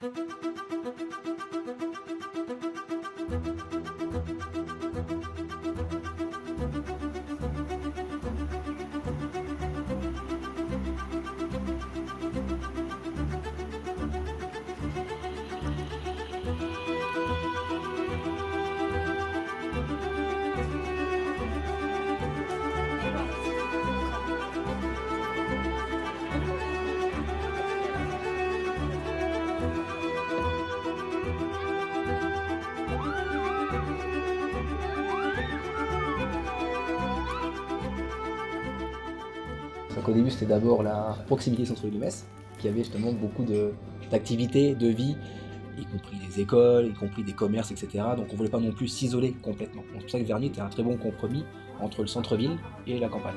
Donc au début, c'était d'abord la proximité centre-ville de Metz, qui avait justement beaucoup d'activités, de vie, y compris des écoles, y compris des commerces, etc. Donc on ne voulait pas non plus s'isoler complètement. Donc c'est pour ça que Verny était un très bon compromis entre le centre-ville et la campagne.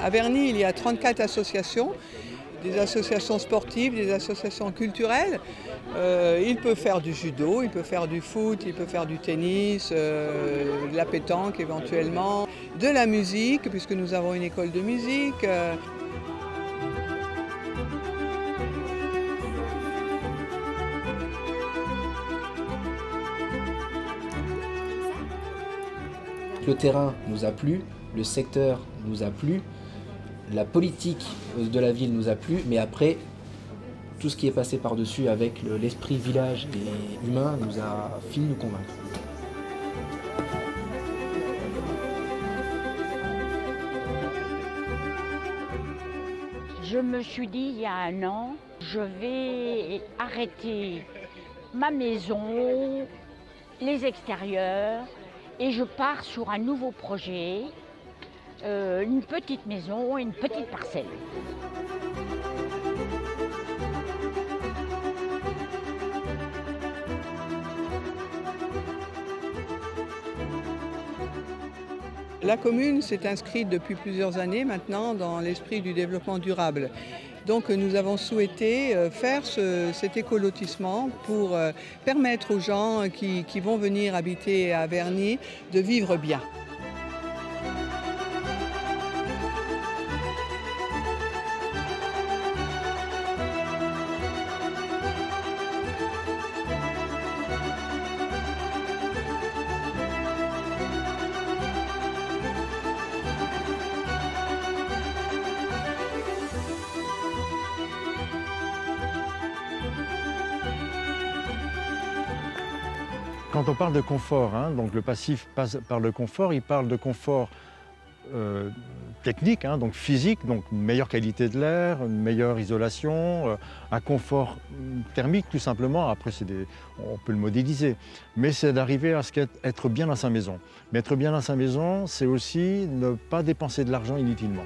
À Verny, il y a 34 associations, des associations sportives, des associations culturelles. Il peut faire du judo, il peut faire du foot, il peut faire du tennis, de la pétanque éventuellement, de la musique, puisque nous avons une école de musique. Le terrain nous a plu, le secteur nous a plu, la politique de la ville nous a plu, mais après, tout ce qui est passé par-dessus avec l'esprit village et humain nous a fini de nous convaincre. Je me suis dit il y a 1 an, je vais arrêter ma maison, les extérieurs, et je pars sur un nouveau projet, une petite maison, une petite parcelle. La commune s'est inscrite depuis plusieurs années maintenant dans l'esprit du développement durable. Donc nous avons souhaité faire cet écolotissement pour permettre aux gens qui vont venir habiter à Verny de vivre bien. Quand on parle de confort, donc le passif passe par le confort, il parle de confort technique, donc physique, donc une meilleure qualité de l'air, une meilleure isolation, un confort thermique tout simplement. Après, on peut le modéliser, mais c'est d'arriver à être bien dans sa maison. Mais être bien dans sa maison, c'est aussi ne pas dépenser de l'argent inutilement.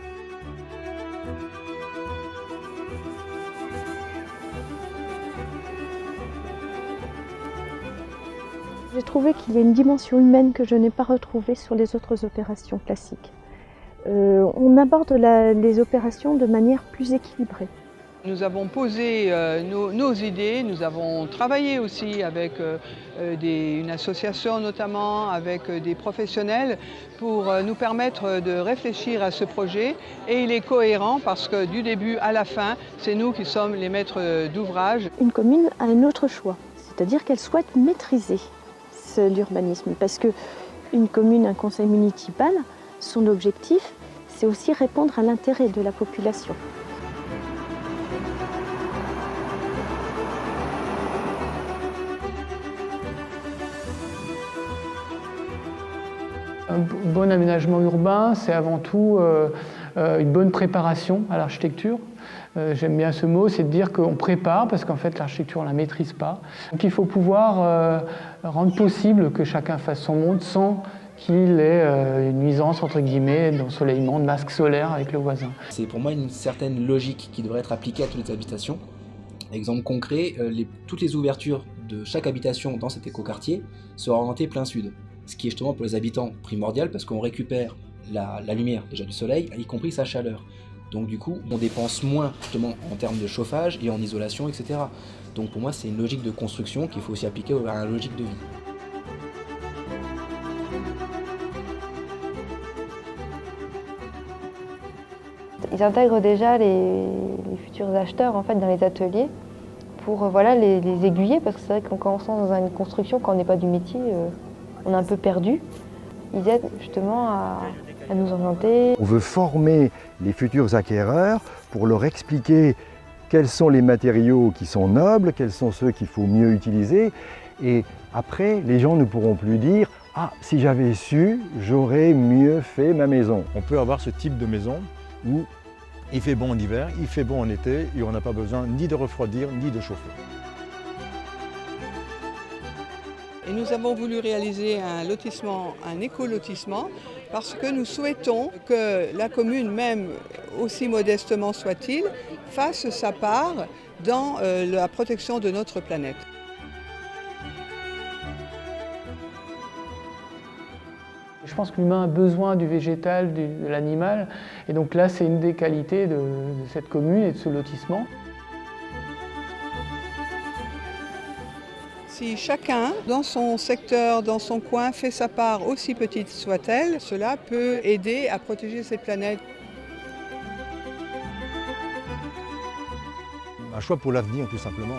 J'ai trouvé qu'il y a une dimension humaine que je n'ai pas retrouvée sur les autres opérations classiques. On aborde les opérations de manière plus équilibrée. Nous avons posé nos idées, nous avons travaillé aussi avec une association notamment, avec des professionnels pour nous permettre de réfléchir à ce projet. Et il est cohérent parce que du début à la fin, c'est nous qui sommes les maîtres d'ouvrage. Une commune a un autre choix, c'est-à-dire qu'elle souhaite maîtriser l'urbanisme. Parce qu'une commune, un conseil municipal, son objectif, c'est aussi répondre à l'intérêt de la population. Un bon aménagement urbain, c'est avant tout une bonne préparation à l'architecture. J'aime bien ce mot, c'est de dire qu'on prépare, parce qu'en fait l'architecture on ne la maîtrise pas. Donc il faut pouvoir rendre possible que chacun fasse son monde sans qu'il ait une nuisance entre guillemets d'ensoleillement, de masque solaire avec le voisin. C'est pour moi une certaine logique qui devrait être appliquée à toutes les habitations. Exemple concret, toutes les ouvertures de chaque habitation dans cet écoquartier sont orientées plein sud. Ce qui est justement pour les habitants primordial parce qu'on récupère la lumière déjà du soleil, y compris sa chaleur. Donc du coup, on dépense moins justement en termes de chauffage et en isolation, etc. Donc pour moi, c'est une logique de construction qu'il faut aussi appliquer à la logique de vie. Ils intègrent déjà les futurs acheteurs en fait, dans les ateliers pour voilà, les aiguiller, parce que c'est vrai qu'en commençant dans une construction, quand on n'est pas du métier, on est un peu perdu. Ils aident justement à nous orienter. On veut former les futurs acquéreurs pour leur expliquer quels sont les matériaux qui sont nobles, quels sont ceux qu'il faut mieux utiliser. Et après, les gens ne pourront plus dire « Ah, si j'avais su, j'aurais mieux fait ma maison ». On peut avoir ce type de maison où il fait bon en hiver, il fait bon en été et on n'a pas besoin ni de refroidir ni de chauffer. Et nous avons voulu réaliser un lotissement, un éco-lotissement, parce que nous souhaitons que la commune, même aussi modestement soit-il, fasse sa part dans la protection de notre planète. Je pense que l'humain a besoin du végétal, de l'animal, et donc là c'est une des qualités de cette commune et de ce lotissement. Si chacun, dans son secteur, dans son coin, fait sa part, aussi petite soit-elle, cela peut aider à protéger cette planète. Un choix pour l'avenir tout simplement.